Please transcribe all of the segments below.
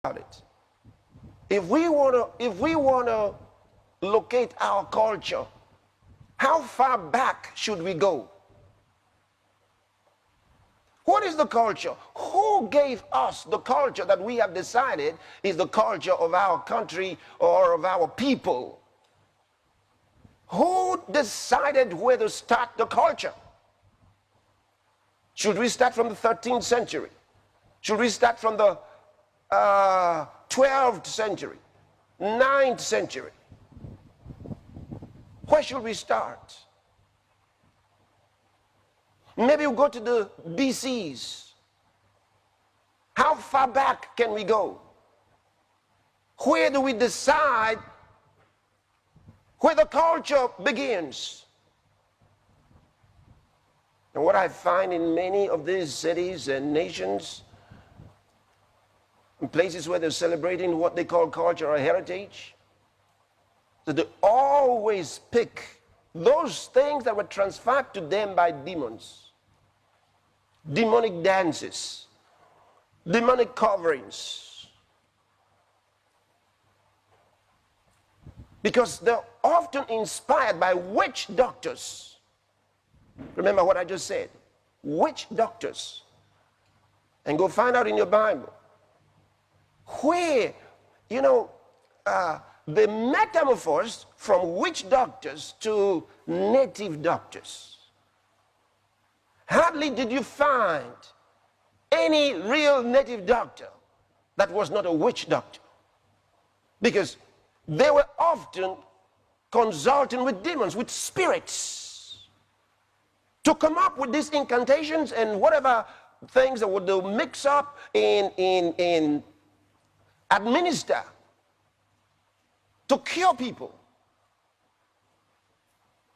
it. If we want to locate our culture, how far back should we go? What is the culture? Who gave us the culture that we have decided is the culture of our country or of our people? Who decided where to start the culture? Should we start from the 13th century? Should we start from the 12th century? 9th century? Where should we start? Maybe we'll go to the BCs. How far back can we go? Where do we decide where the culture begins? And what I find in many of these cities and nations, in places where they're celebrating what they call culture or heritage, that they always pick those things that were transferred to them by demons. Demonic dances, demonic coverings. Because they're often inspired by witch doctors. Remember what I just said, witch doctors. And go find out in your Bible where, they metamorphosed from witch doctors to native doctors. Hardly did you find any real native doctor that was not a witch doctor, because they were often consulting with demons, with spirits, to come up with these incantations and whatever things that would mix up in administer to cure people.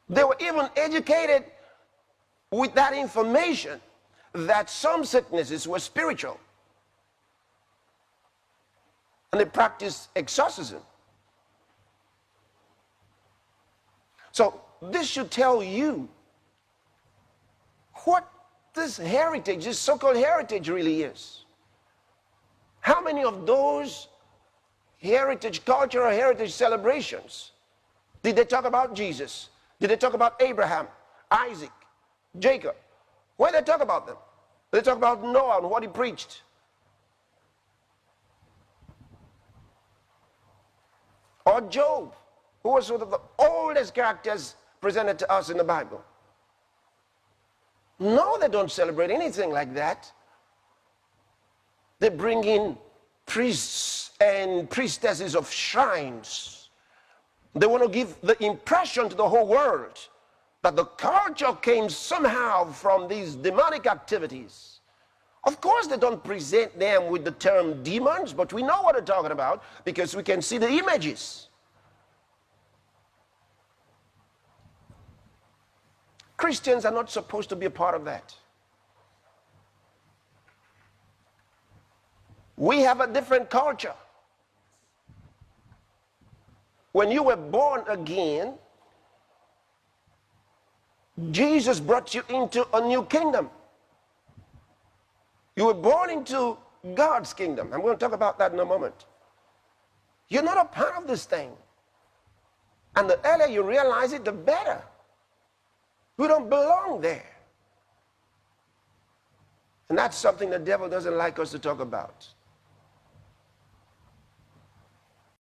They were even educated with that information that some sicknesses were spiritual. And they practiced exorcism. So this should tell you what this heritage, this so-called heritage really is. How many of those heritage, cultural heritage celebrations, did they talk about Jesus? Did they talk about Abraham, Isaac, Jacob? Where did they talk about them? They talk about Noah and what he preached. Or Job, who was one of the oldest characters presented to us in the Bible. No, they don't celebrate anything like that. They bring in priests and priestesses of shrines. They want to give the impression to the whole world that the culture came somehow from these demonic activities. Of course, they don't present them with the term demons, but we know what they're talking about because we can see the images. Christians are not supposed to be a part of that. We have a different culture. When you were born again, Jesus brought you into a new kingdom. You were born into God's kingdom. I'm going to talk about that in a moment. You're not a part of this thing. And the earlier you realize it, the better. We don't belong there. And that's something the devil doesn't like us to talk about.